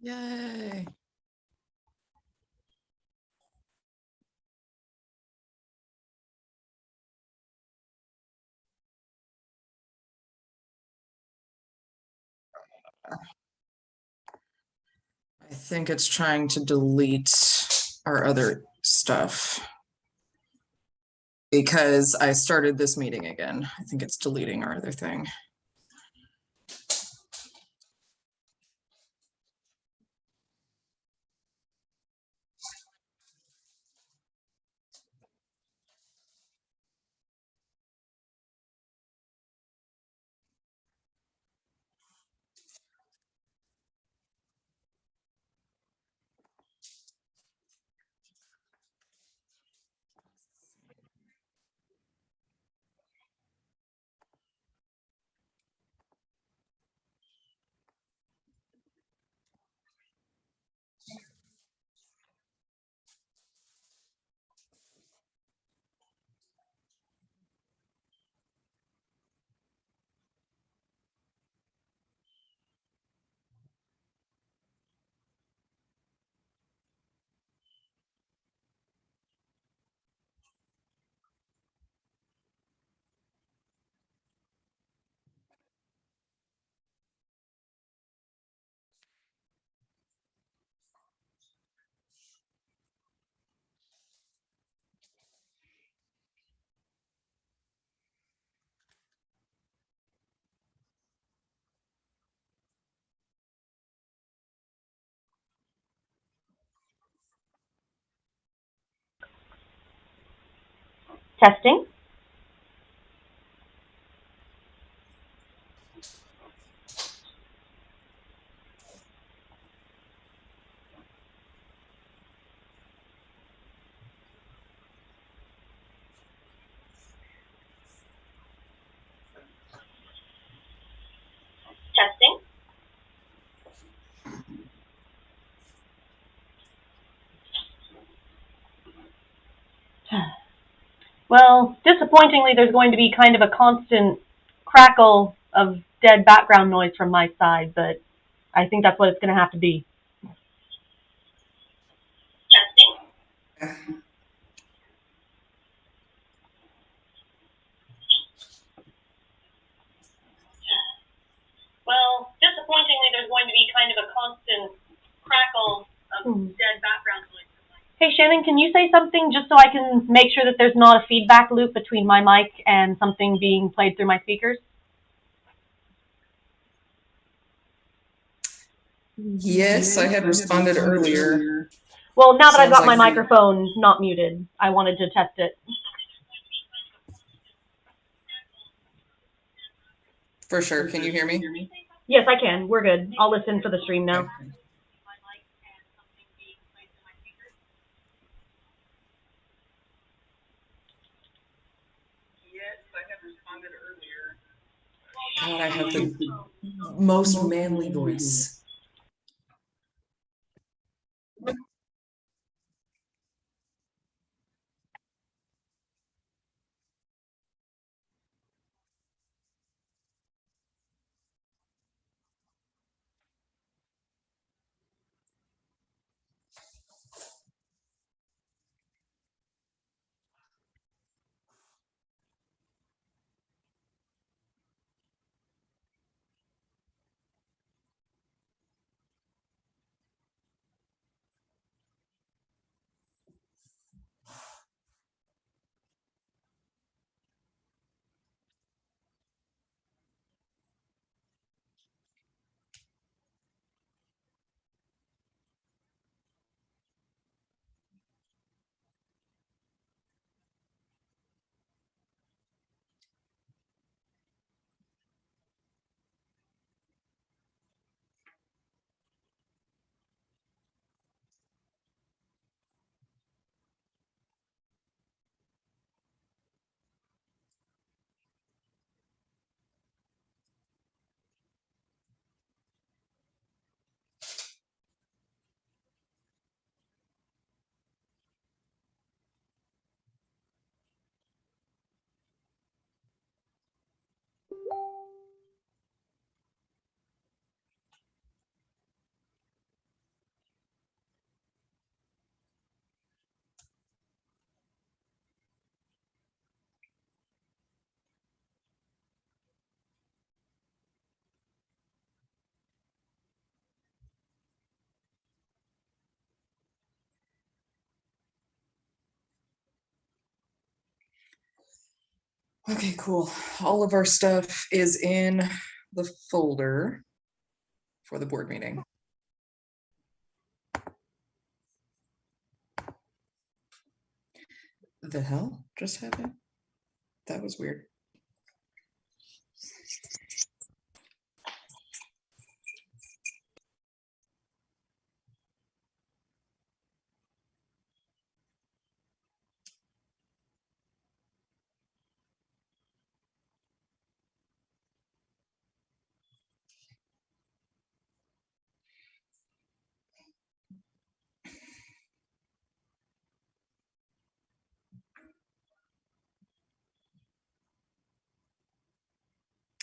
Yay. I think it's trying to delete our other stuff because I started this meeting again. I think it's deleting our other thing. Testing. Testing. Well, disappointingly, there's going to be kind of a constant crackle of dead background noise from my side, but I think that's what it's going to have to be. Testing. Well, disappointingly, there's going to be kind of a constant crackle of dead background noise. Hey, Shannon, can you say something just so I can make sure that there's not a feedback loop between my mic and something being played through my speakers? Yes, I had responded earlier. Well, now that I've got my Sounds like microphone not muted, I wanted to test it. For sure. Can you hear me? Yes, I can. We're good. I'll listen for the stream now. Okay. God, I have the most manly voice. Okay, cool. All of our stuff is in the folder for the board meeting. The hell just happened? That was weird.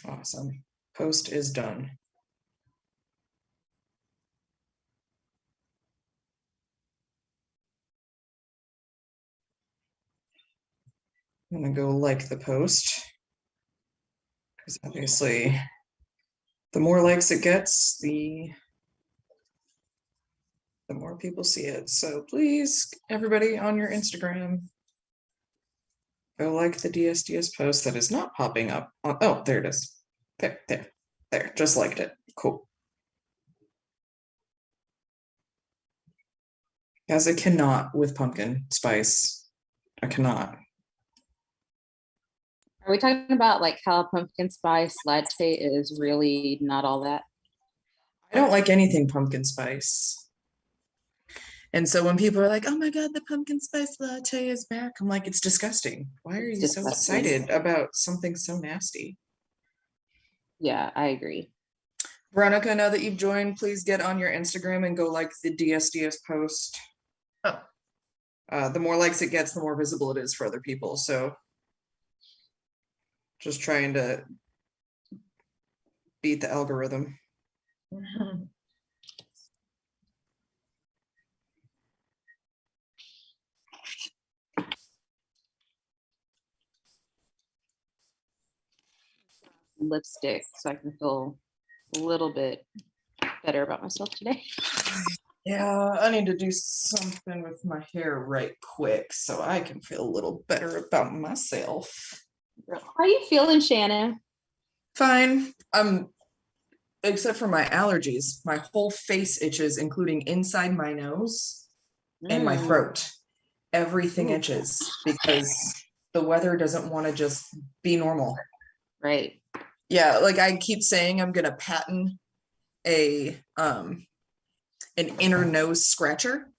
Awesome. Post is done. I'm gonna go like the post. Because obviously the more likes it gets, the more people see it. So please, everybody on your Instagram, go like the DSDS post that is not popping up. Oh, there it is. There, just liked it. Cool. Guys, I cannot with pumpkin spice. I cannot. Are we talking about like how pumpkin spice latte is really not all that? I don't like anything pumpkin spice. And so when people are like, oh my God, the pumpkin spice latte is back, I'm like, it's disgusting. Why are you so excited about something so nasty? Yeah, I agree. Veronica, now that you've joined, please get on your Instagram and go like the DSDS post. Oh. The more likes it gets, the more visible it is for other people. So just trying to beat the algorithm. Lipstick so I can feel a little bit better about myself today. Yeah, I need to do something with my hair right quick so I can feel a little better about myself. How are you feeling, Shannon? Fine. Except for my allergies. My whole face itches, including inside my nose and my throat. Everything itches because the weather doesn't want to just be normal. Right. Yeah, like I keep saying I'm gonna patent an inner nose scratcher.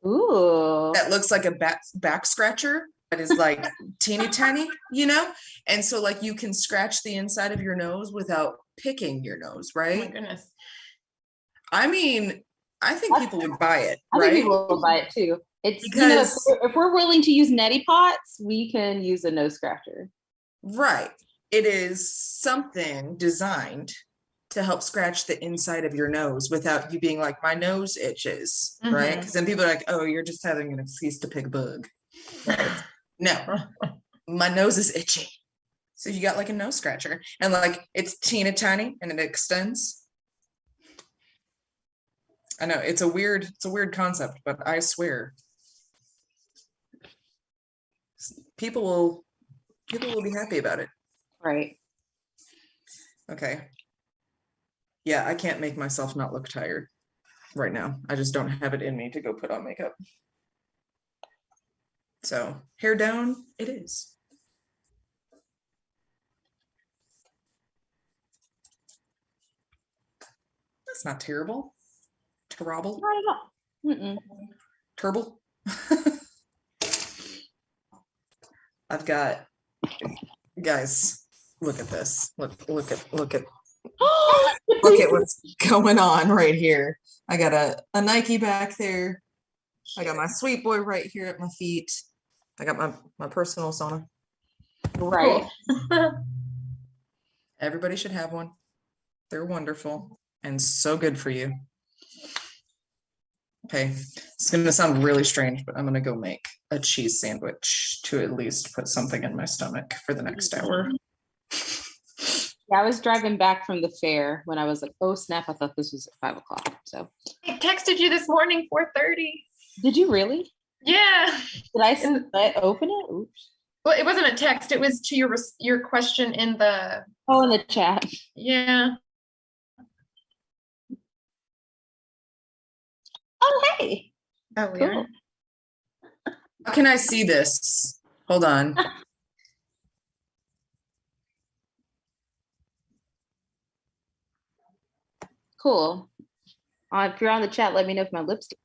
Ooh. That looks like a back scratcher that is like teeny tiny, you know? And so like you can scratch the inside of your nose without picking your nose, right? Oh my goodness. I mean, I think people would buy it, I right? think people will buy it too. It's because if we're willing to use neti pots, we can use a nose scratcher. Right. It is something designed to help scratch the inside of your nose without you being like, my nose itches, right? Because then people are like, oh, you're just having an excuse to pick a bug. No, my nose is itchy. So you got like a nose scratcher and like it's teeny tiny and it extends. I know it's a weird concept, but I swear people will be happy about it. Right. Okay. Yeah, I can't make myself not look tired right now. I just don't have it in me to go put on makeup. So hair down, it is. That's not terrible. Terrible. Not at all. Turble. I've got, guys, look at this. Look at look at what's going on right here. I got a Nike back there. I got my sweet boy right here at my feet. I got my personal sauna. Right. Everybody should have one. They're wonderful and so good for you. Okay, it's gonna sound really strange, but I'm gonna go make a cheese sandwich to at least put something in my stomach for the next hour. Yeah, I was driving back from the fair when I was like, oh snap, I thought this was at 5 o'clock. So I texted you this morning, 4:30. Did you really? Yeah. Did I open it? Oops. Well, it wasn't a text. It was to your question in the, Oh, in the chat. yeah. Oh, hey. Oh, we Cool. are. How can I see this? Hold on. Cool. If you're on the chat, let me know if my lipstick.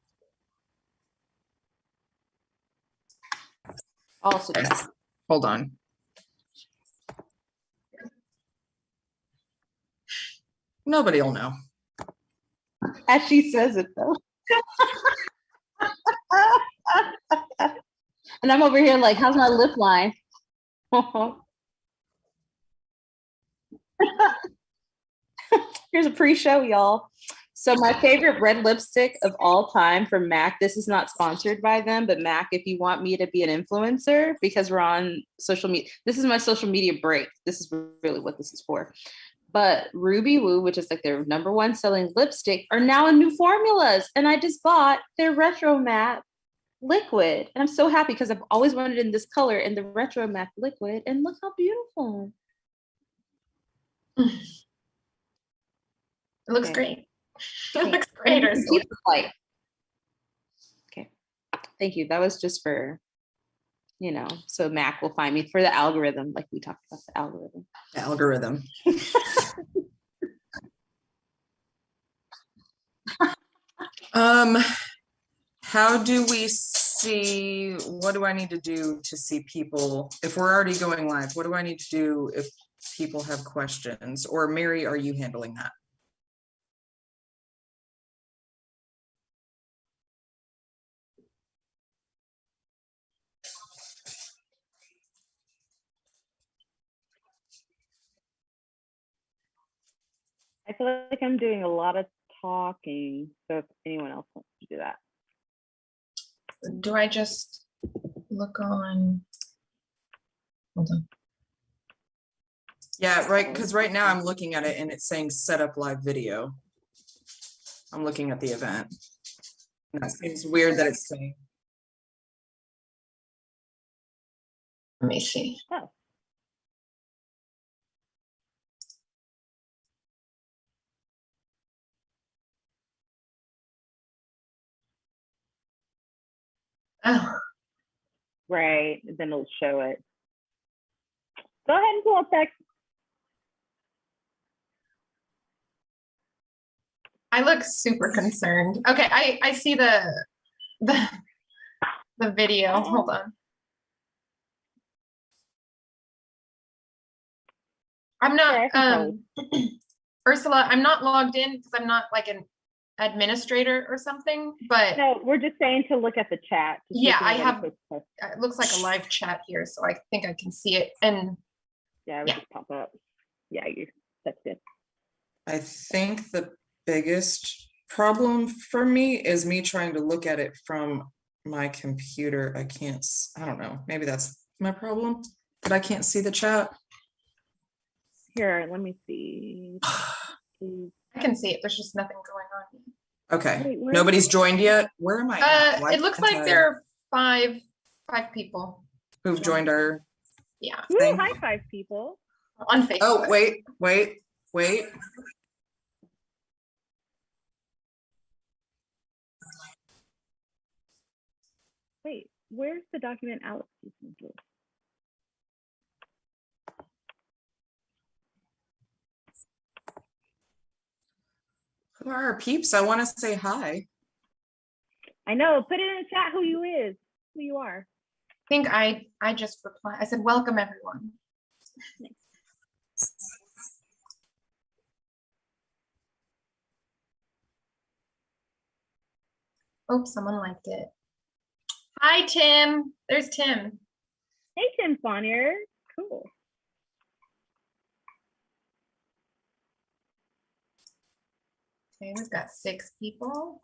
Also, Okay. Hold on. Nobody will know. as she says it though. And I'm over here like, how's my lip line? Here's a pre-show, y'all. So my favorite red lipstick of all time from MAC, this is not sponsored by them, but MAC, if you want me to be an influencer, because we're on social media, this is my social media break. This is really what this is for. But Ruby Woo, which is like their #1 selling lipstick, are now in new formulas. And I just bought their Retro Matte liquid. And I'm so happy because I've always wanted in this color in the Retro Matte liquid. And look how beautiful. It looks Okay. great. It looks great, Ursula. Okay. Thank you. That was just for, you know, so Mac will find me for the algorithm, like we talked about the algorithm. The algorithm. How do we see, what do I need to do to see people? If we're already going live, what do I need to do if people have questions? Or Mary, are you handling that? I feel like I'm doing a lot of talking. So if anyone else wants to do that. Do I just look on? Hold on. Yeah, right, because right now I'm looking at it and it's saying set up live video. I'm looking at the event. And that seems weird that it's saying. Let me see. Oh. Oh, Right. Then it'll show it. Go ahead and pull up that. I look super concerned. Okay, I see the video. Hold on. I'm not Ursula, I'm not logged in because I'm not like an administrator or something, but No, we're just saying to look at the chat. yeah, I have, it looks like a live chat here, so I think I can see it. And yeah, it would just pop up. Yeah, that's good. I think the biggest problem for me is me trying to look at it from my computer. I don't know, maybe that's my problem, that I can't see the chat. Here, let me see. I can see it, there's just nothing going on. Okay, Wait, nobody's joined yet. Where am I at? Why It looks can't like I- there are five people who've joined our Yeah, thing. High five people. on Facebook. Oh, wait. Wait, where's the document Alex? Who are our peeps? I want to say hi. I know. Put it in the chat who you are. I think I just replied. I said, welcome everyone. Oh, someone liked it. Hi, Tim. There's Tim. Hey, Tim Fonnier. Cool. Okay, we've got 6 people.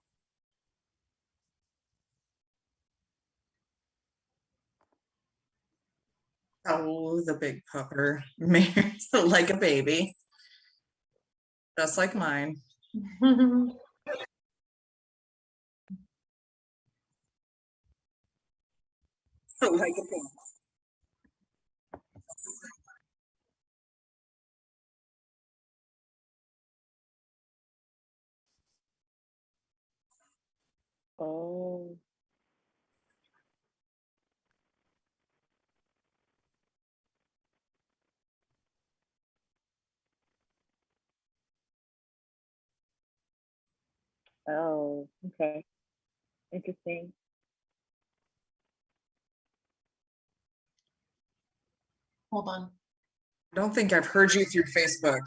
Oh, the big pupper. Mary's like a baby. Just like mine. Like a baby. Oh, okay. Interesting. Hold on. I don't think I've heard you through Facebook.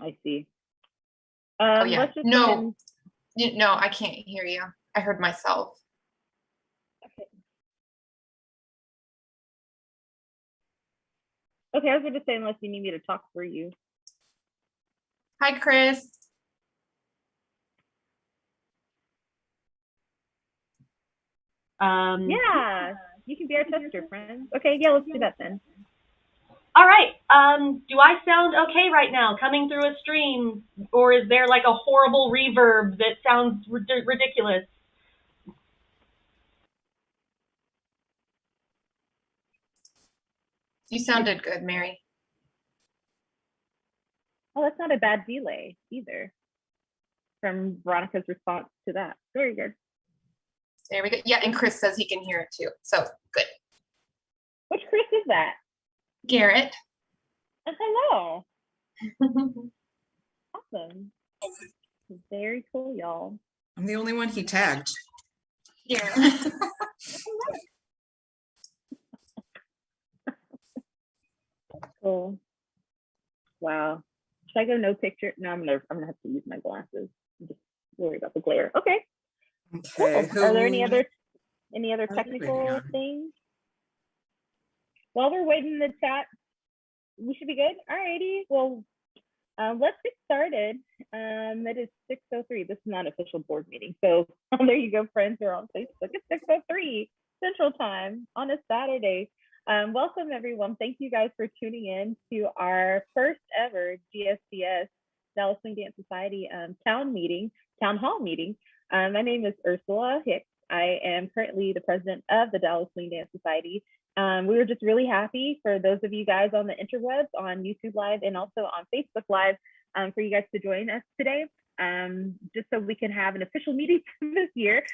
I see. Oh yeah. Let's just No, no, I can't hear you. I heard myself. Okay, I was going to say, unless you need me to talk for you. Hi, Chris. Yeah, you can be our tester, friend. Okay, yeah, let's do that then. All right. Do I sound okay right now coming through a stream, or is there like a horrible reverb that sounds ridiculous? You sounded good, Mary. Oh, that's not a bad delay either from Veronica's response to that. Very good. There we go. Yeah, and Chris says he can hear it too. So good. Which Chris is that? Garrett. Hello. Awesome. Very cool, y'all. I'm the only one he tagged. Yeah. Cool. Wow. Should I go no picture? No, I'm gonna have to use my glasses. I'm just worried about the glare. Okay. Okay. Cool. Are there any other technical things? While we're waiting in the chat, we should be good. Alrighty. Well, let's get started. It is 6:03. This is not an official board meeting. So there you go, friends. We're on Facebook. It's 6:03 Central Time on a Saturday. Welcome, everyone. Thank you guys for tuning in to our first ever GSDS, Dallas Swing Dance Society town hall meeting. My name is Ursula Hicks. I am currently the president of the Dallas Swing Dance Society. We were just really happy for those of you guys on the interwebs, on YouTube Live, and also on Facebook Live, for you guys to join us today, just so we can have an official meeting this year.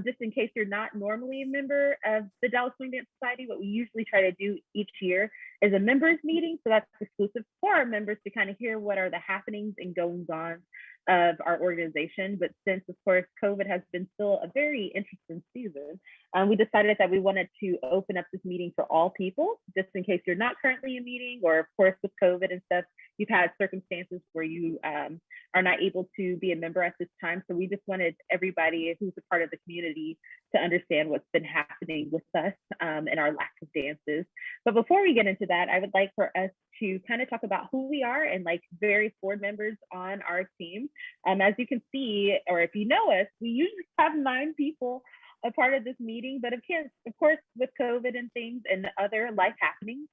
Just in case you're not normally a member of the Dallas Swing Dance Society, what we usually try to do each year is a members meeting. So that's exclusive for our members to kind of hear what are the happenings and goings on of our organization. But since, of course, COVID has been still a very interesting season, we decided that we wanted to open up this meeting for all people, just in case you're not currently in a meeting, or of course with COVID and stuff, you've had circumstances where you are not able to be a member at this time. So we just wanted everybody who's a part of the community to understand what's been happening with us and our lack of dances. But before we get into that, I would like for us to kind of talk about who we are and like various board members on our team. As you can see, or if you know us, we usually have 9 people a part of this meeting, but of course, with COVID and things and other life happenings,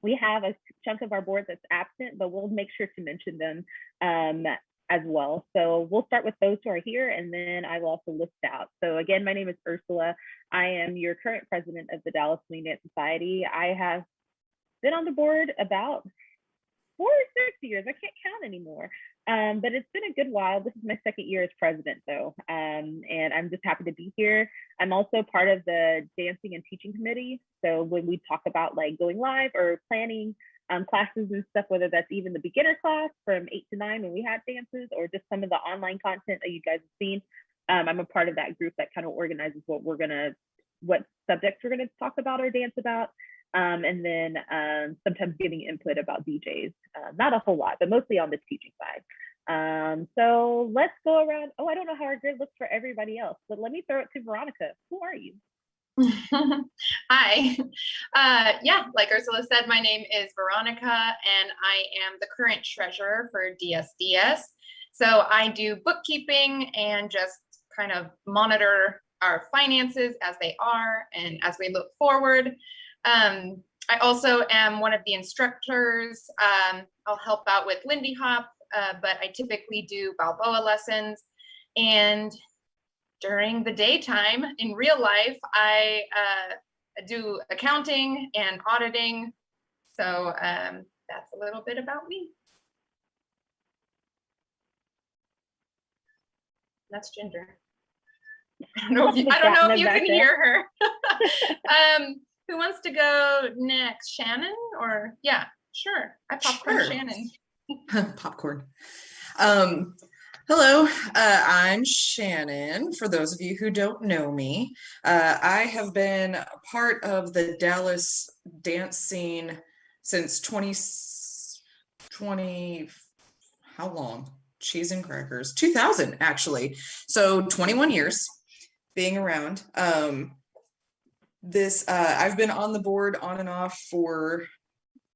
we have a chunk of our board that's absent, but we'll make sure to mention them as well. So we'll start with those who are here, and then I will also list out. So again, my name is Ursula. I am your current president of the Dallas Swing Dance Society. I have been on the board about 4 or 6 years. I can't count anymore. But it's been a good while. This is my 2nd year as president, though. And I'm just happy to be here. I'm also part of the dancing and teaching committee. So when we talk about like going live or planning classes and stuff, whether that's even the beginner class from 8 to 9 when we had dances, or just some of the online content that you guys have seen, I'm a part of that group that kind of organizes what subjects we're gonna talk about or dance about. And then sometimes giving input about DJs, not a whole lot, but mostly on the teaching side. So let's go around. Oh, I don't know how our grid looks for everybody else, but let me throw it to Veronica. Who are you? Hi. Yeah, like Ursula said, my name is Veronica, and I am the current treasurer for DSDS. So I do bookkeeping and just kind of monitor our finances as they are and as we look forward. I also am one of the instructors. I'll help out with Lindy Hop, but I typically do Balboa lessons. And during the daytime, in real life, I do accounting and auditing. So that's a little bit about me. That's Ginger. I don't know if you can hear her. Who wants to go next? Shannon or yeah, sure. I popcorn Sure. Shannon. Popcorn. Hello, I'm Shannon. For those of you who don't know me, I have been part of the Dallas dance scene since 2020. How long? Cheese and crackers. 2000, actually. So 21 years being around. I've been on the board on and off for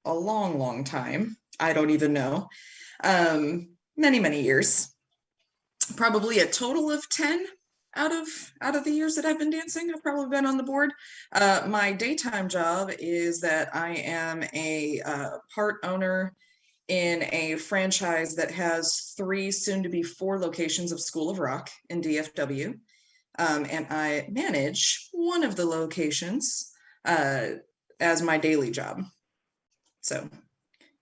a long time. I don't even know. Many years. Probably a total of 10 out of the years that I've been dancing. I've probably been on the board. My daytime job is that I am a part owner in a franchise that has 3, soon to be 4 locations of School of Rock in DFW. And I manage one of the locations as my daily job. So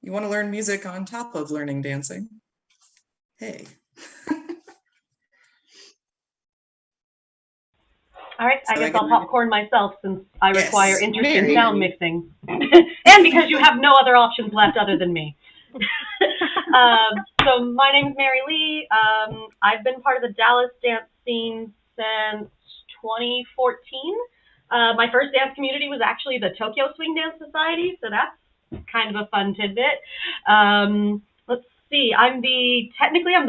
you want to learn music on top of learning dancing? Hey. All right, I So guess I'll popcorn myself since I Yes, require interesting maybe. sound mixing. And because you have no other options left other than me. So my name's Mary Lee. I've been part of the Dallas dance scene since 2014. My first dance community was actually the Tokyo Swing Dance Society, so that's kind of a fun tidbit. Let's see, I'm the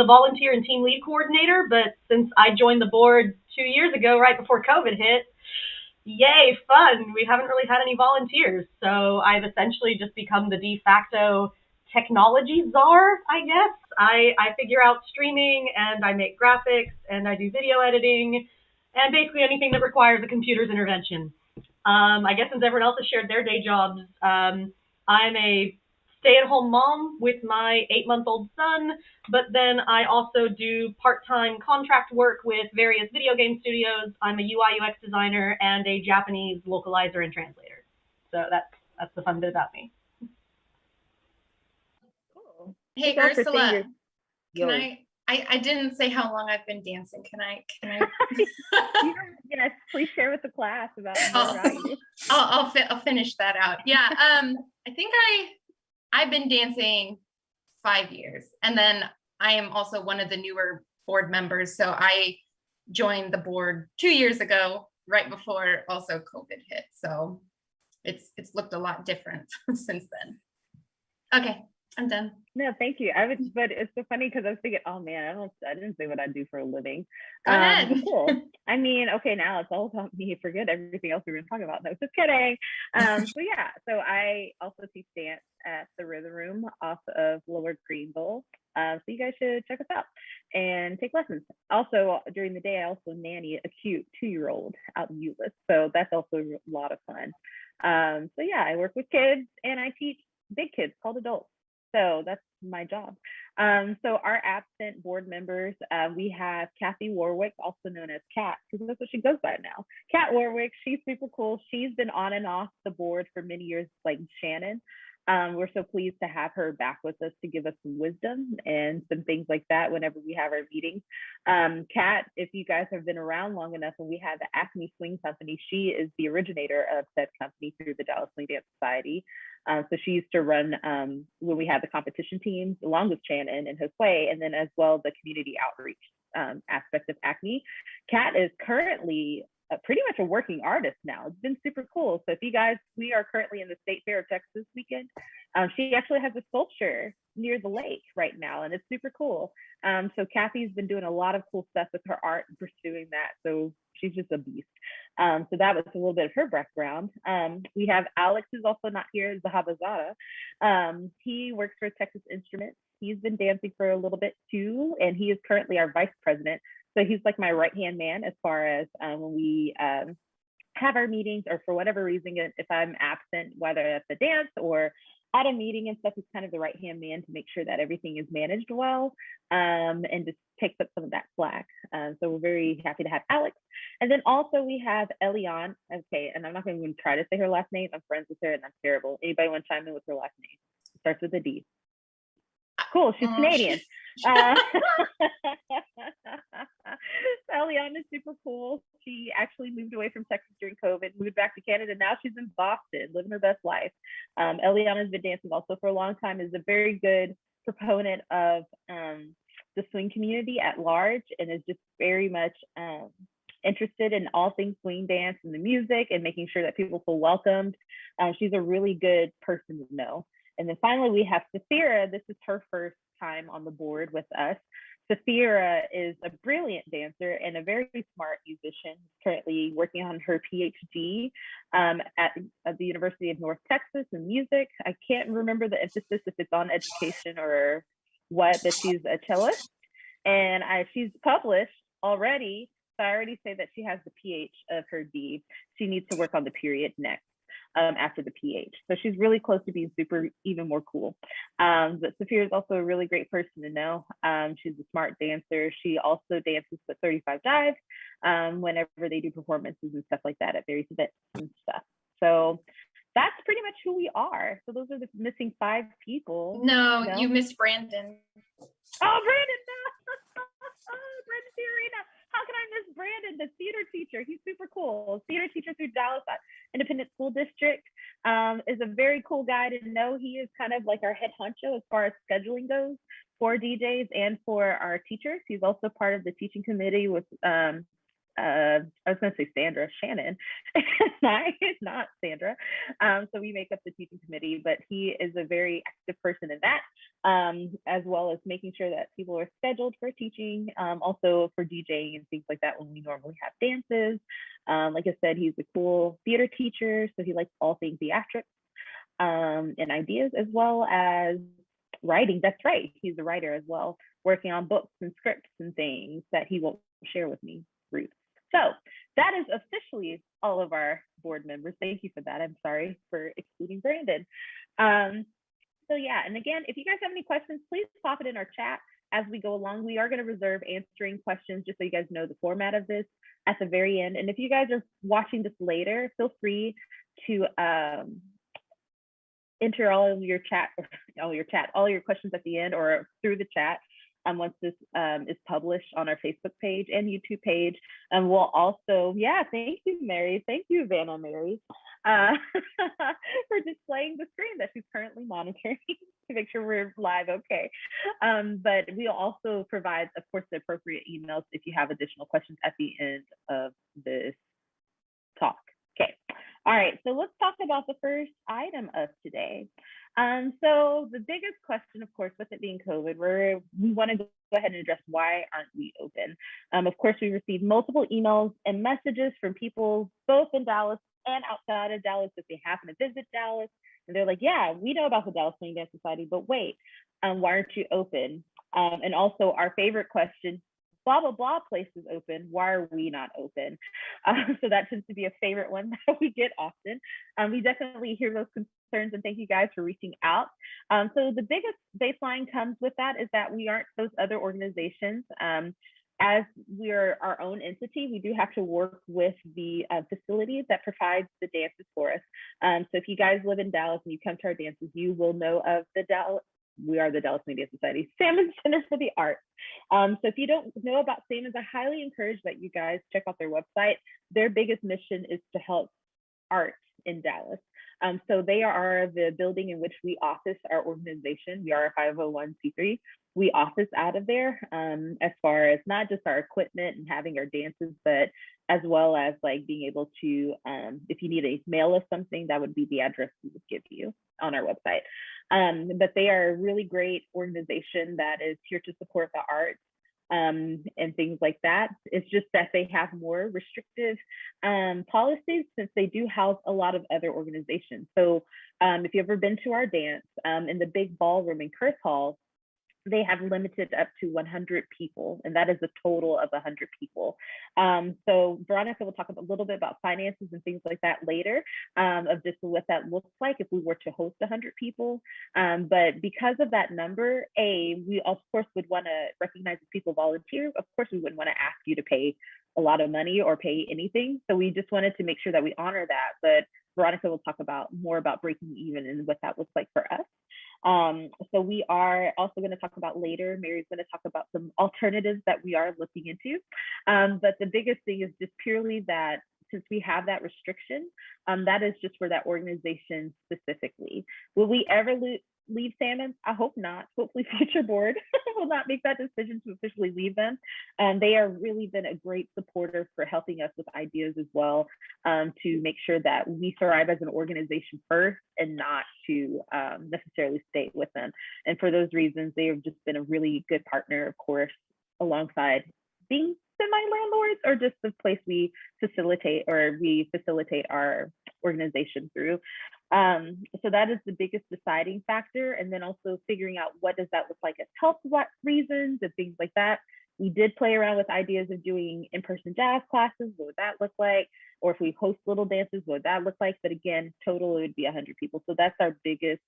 volunteer and team lead coordinator, but since I joined the board 2 years ago, right before COVID hit, yay, fun. We haven't really had any volunteers, so I've essentially just become the de facto technology czar, I guess. I figure out streaming, and I make graphics, and I do video editing, and basically anything that requires a computer's intervention. I guess since everyone else has shared their day jobs, I'm a stay-at-home mom with my 8-month-old son, but then I also do part-time contract work with various video game studios. I'm a UI UX designer and a Japanese localizer and translator. So that's the fun bit about me. Cool. Hey, Thanks all for saying Ursula, your- can I didn't say how long I've been dancing. Can I? Yes, please share with the class about Oh. more about you. I'll finish that out. Yeah. I think I've been dancing 5 years, and then I am also one of the newer board members. So I joined the board 2 years ago, right before also COVID hit. So it's looked a lot different since then. Okay, I'm done. No, thank you. But it's so funny because I was thinking, oh man, I didn't say what I do for a living. Go ahead. But cool. I mean, okay, now it's all about me. Forget everything else we were going to talk about. No, just kidding. So I also teach dance at the Rhythm Room off of Lower Greenville. So you guys should check us out and take lessons. Also, during the day, I also nanny a cute 2-year-old out in Euless. So that's also a lot of fun. So yeah, I work with kids and I teach big kids called adults. So that's my job. So our absent board members, we have Kathy Warwick, also known as Kat, because that's what she goes by now. Kat Warwick, she's super cool. She's been on and off the board for many years, like Shannon. We're so pleased to have her back with us to give us some wisdom and some things like that whenever we have our meetings. Kat, if you guys have been around long enough, when we had the Acme Swing Company, she is the originator of said company through the Dallas Swing Dance Society. So she used to run when we had the competition teams along with Shannon and Josue, and then as well the community outreach aspect of Acme. Kat is currently pretty much a working artist now. It's been super cool. So if you guys, we are currently in the State Fair of Texas weekend. She actually has a sculpture near the lake right now, and it's super cool. So Kathy's been doing a lot of cool stuff with her art and pursuing that. So she's just a beast. So that was a little bit of her background. We have Alex, who's also not here, Zahabazada. He works for Texas Instruments. He's been dancing for a little bit too, and he is currently our vice president. So he's like my right-hand man as far as when we have our meetings, or for whatever reason, if I'm absent, whether at the dance or at a meeting and stuff, he's kind of the right-hand man to make sure that everything is managed well, and just takes up some of that slack. So we're very happy to have Alex. And then also we have Eliane. Okay, and I'm not going to even try to say her last name. I'm friends with her and I'm terrible. Anybody want to chime in with her last name? It starts with a D. Cool, she's Canadian. Eliana's super cool. She actually moved away from Texas during COVID, moved back to Canada. Now she's in Boston, living her best life. Eliana's been dancing also for a long time, is a very good proponent of the swing community at large, and is just very much interested in all things swing dance and the music and making sure that people feel welcomed. She's a really good person to know. And then finally, we have Safira. This is her first time on the board with us. Safira is a brilliant dancer and a very smart musician, currently working on her PhD at the University of North Texas in music. I can't remember the emphasis, if it's on education or what, but she's a cellist. And she's published already, so I already say that she has the PH of her D. She needs to work on the period next. After the PH. So she's really close to being super, even more cool. But Safira is also a really great person to know. She's a smart dancer. She also dances with 35 Dive whenever they do performances and stuff like that at various events and stuff. So that's pretty much who we are. So those are the missing 5 people. No, you missed Brandon. Oh, Brandon, no. Brandon Fiorina. How can I miss Brandon, the theater teacher? He's super cool. Theater teacher through Dallas Independent School District, is a very cool guy to know. He is kind of like our head honcho as far as scheduling goes for DJs and for our teachers. He's also part of the teaching committee with I was going to say Shannon, not Sandra. So we make up the teaching committee, but he is a very active person in that, as well as making sure that people are scheduled for teaching, also for DJing and things like that when we normally have dances. Like I said, he's a cool theater teacher, so he likes all things theatrics and ideas, as well as writing. That's right, he's a writer as well, working on books and scripts and things that he won't share with me, Ruth. So that is officially all of our board members. Thank you for that. I'm sorry for excluding Brandon. So yeah, and again, if you guys have any questions, please pop it in our chat as we go along. We are going to reserve answering questions, just so you guys know the format of this, at the very end. And if you guys are watching this later, feel free to enter all your questions at the end or through the chat. Once this is published on our Facebook page and YouTube page. And we'll also, thank you, Mary. Thank you, Vanna Mary, for displaying the screen that she's currently monitoring to make sure we're live okay. But we'll also provide, of course, the appropriate emails if you have additional questions at the end of this talk. Okay. All right, so let's talk about the first item of today. So the biggest question, of course, with it being COVID, we want to go ahead and address why aren't we open? Of course, we received multiple emails and messages from people both in Dallas and outside of Dallas if they happen to visit Dallas. And they're like, yeah, we know about the Dallas Swing Dance Society, but wait, why aren't you open? And also our favorite question, blah, blah, blah place is open. Why are we not open? So that tends to be a favorite one that we get often. We definitely hear those concerns, and thank you guys for reaching out. So the biggest baseline comes with that is that we aren't those other organizations. As we're our own entity, we do have to work with the facilities that provides the dances for us. So if you guys live in Dallas and you come to our dances, you will know of the Dallas. We are the Dallas Swing Dance Society, Salmon Center for the Arts. So if you don't know about Salmons, I highly encourage that you guys check out their website. Their biggest mission is to help art in Dallas. So they are the building in which we office our organization. We are a 501c3. We office out of there, as far as not just our equipment and having our dances, but as well as like being able to, if you need a mail of something, that would be the address we would give you on our website. But they are a really great organization that is here to support the arts and things like that. It's just that they have more restrictive policies, since they do house a lot of other organizations. So if you've ever been to our dance in the big ballroom in Kurth Hall, they have limited up to 100 people, and that is a total of 100 people. So Veronica will talk a little bit about finances and things like that later, of just what that looks like if we were to host 100 people. But because of that number, we of course would want to recognize if people volunteer. Of course, we wouldn't want to ask you to pay a lot of money or pay anything. So we just wanted to make sure that we honor that. But Veronica will talk more about breaking even and what that looks like for us. So we are also going to talk about later, Mary's going to talk about some alternatives that we are looking into. But the biggest thing is just purely that since we have that restriction, that is just for that organization specifically. Will we ever leave salmon? I hope not. Hopefully future board will not make that decision to officially leave them. They have really been a great supporter for helping us with ideas as well, to make sure that we thrive as an organization first and not to necessarily stay with them. And for those reasons, they have just been a really good partner, of course, alongside being semi-landlords or just the place we facilitate our organization through. So that is the biggest deciding factor. And then also figuring out what does that look like as health reasons and things like that. We did play around with ideas of doing in-person jazz classes. What would that look like? Or if we host little dances, what would that look like? But again, total, it would be 100 people. So that's our biggest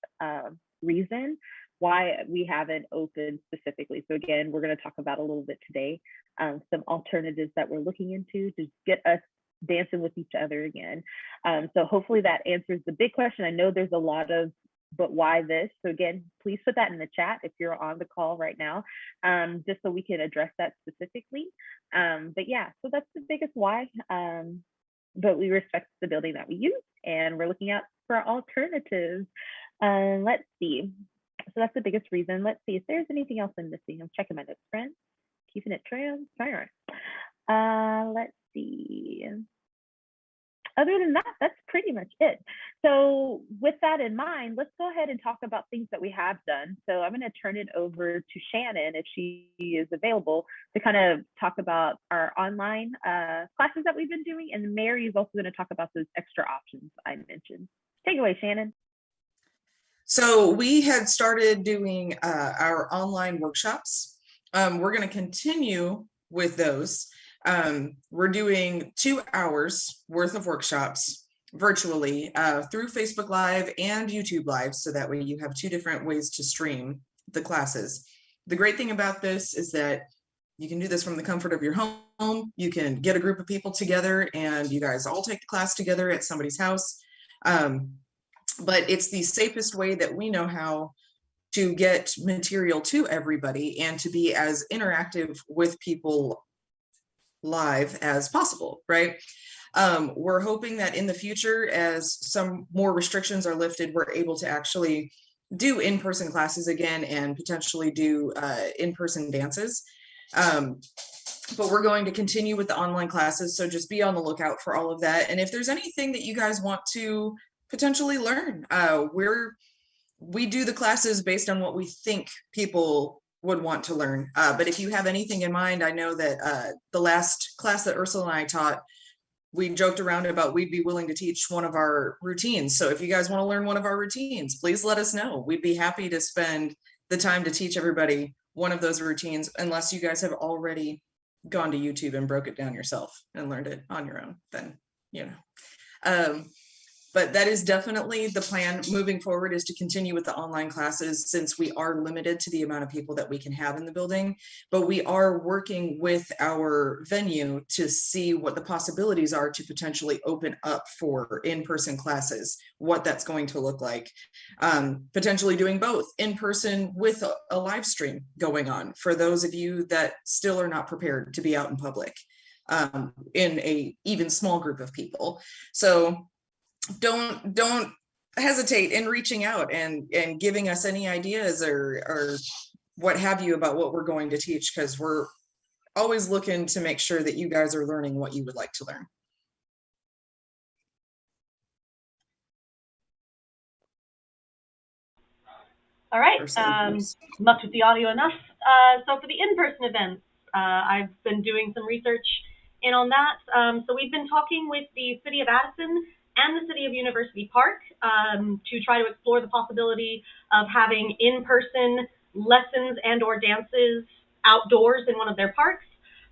reason why we haven't opened specifically. So again, we're going to talk about a little bit today, some alternatives that we're looking into to get us dancing with each other again. So hopefully that answers the big question. I know there's a lot of, but why this? So again, please put that in the chat if you're on the call right now, just so we can address that specifically. But yeah, so that's the biggest why. But we respect the building that we use and we're looking out for alternatives. Let's see. So that's the biggest reason. Let's see if there's anything else I'm missing. I'm checking my notes, friends. Keeping it transparent. Let's see. Other than that, that's pretty much it. So with that in mind, let's go ahead and talk about things that we have done. So I'm going to turn it over to Shannon, if she is available, to kind of talk about our online classes that we've been doing. And Mary is also going to talk about those extra options I mentioned. Take it away, Shannon. So we had started doing our online workshops. We're going to continue with those. We're doing 2 hours worth of workshops virtually through Facebook Live and YouTube Live, so that way you have 2 different ways to stream the classes. The great thing about this is that you can do this from the comfort of your home. You can get a group of people together and you guys all take the class together at somebody's house. But it's the safest way that we know how to get material to everybody and to be as interactive with people live as possible, right? We're hoping that in the future, as some more restrictions are lifted, we're able to actually do in-person classes again and potentially do in-person dances. But we're going to continue with the online classes, so just be on the lookout for all of that. And if there's anything that you guys want to potentially learn, we do the classes based on what we think people would want to learn. But if you have anything in mind, I know that the last class that Ursula and I taught, we joked around about we'd be willing to teach one of our routines. So if you guys want to learn one of our routines, please let us know. We'd be happy to spend the time to teach everybody one of those routines, unless you guys have already gone to YouTube and broke it down yourself and learned it on your own, then, you know. But that is definitely the plan moving forward, is to continue with the online classes, since we are limited to the amount of people that we can have in the building. But we are working with our venue to see what the possibilities are to potentially open up for in-person classes, what that's going to look like. Potentially doing both in person with a live stream going on for those of you that still are not prepared to be out in public in a even small group of people. So don't hesitate in reaching out and giving us any ideas or what have you about what we're going to teach, because we're always looking to make sure that you guys are learning what you would like to learn. All right, mucked with the audio enough. So for the in-person events, I've been doing some research in on that. So we've been talking with the City of Addison and the City of University Park to try to explore the possibility of having in-person lessons and or dances outdoors in one of their parks.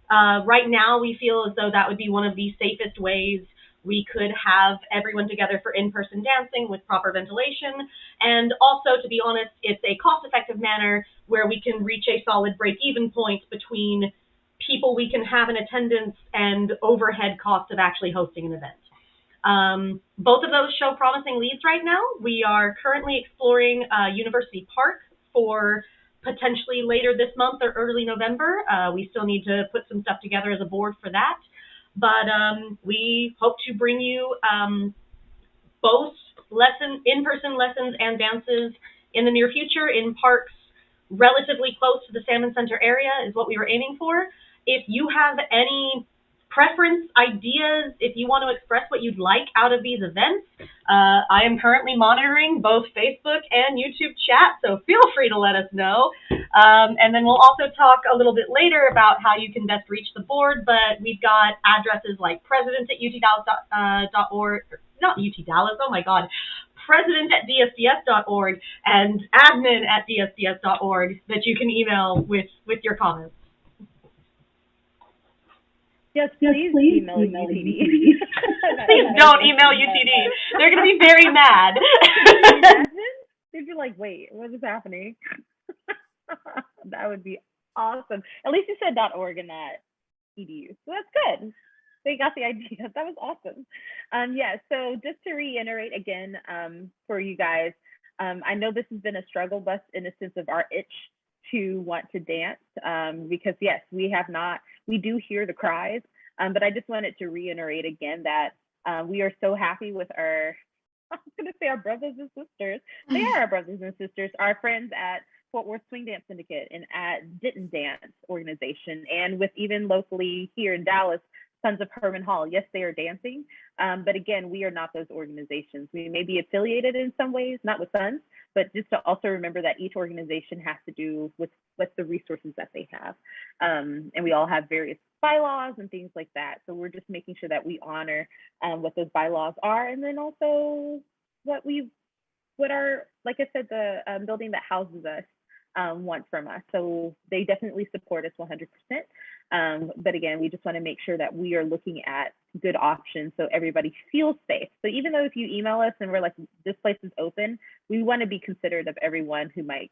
Right now, we feel as though that would be one of the safest ways we could have everyone together for in-person dancing with proper ventilation. And also, to be honest, it's a cost-effective manner where we can reach a solid break-even point between people we can have in attendance and overhead costs of actually hosting an event. Both of those show promising leads right now. We are currently exploring University Park for potentially later this month or early November. We still need to put some stuff together as a board for that. But we hope to bring you both in-person lessons and dances in the near future in parks relatively close to the Salmon Center area is what we were aiming for. If you have any preference, ideas, if you want to express what you'd like out of these events, I am currently monitoring both Facebook and YouTube chat, so feel free to let us know. And then we'll also talk a little bit later about how you can best reach the board, but we've got addresses like president@utdallas.org, not UT Dallas, oh my God, president@dsds.org and admin@dsds.org that you can email with your comments. Yes, please email UTD. Please don't email UTD. They're going to be very mad. They'd be like, wait, what is happening? That would be awesome. At least you said .org and not .edu. So that's good. They got the idea. That was awesome. Yeah, so just to reiterate again for you guys, I know this has been a struggle bus in a sense of our itch to want to dance because yes, we do hear the cries, but I just wanted to reiterate again that we are so happy with I was going to say our brothers and sisters. They are our brothers and sisters, our friends at Fort Worth Swing Dance Syndicate and at Denton Dance Organization, and with even locally here in Dallas, Sons of Herman Hall. Yes, they are dancing, but again, we are not those organizations. We may be affiliated in some ways, not with Sons, but just to also remember that each organization has to do with the resources that they have. And we all have various bylaws and things like that. So we're just making sure that we honor what those bylaws are, and then also what our, like I said, the building that houses us want from us. So they definitely support us 100%. But again, we just want to make sure that we are looking at good options so everybody feels safe. So even though if you email us and we're like, this place is open, we want to be considerate of everyone who might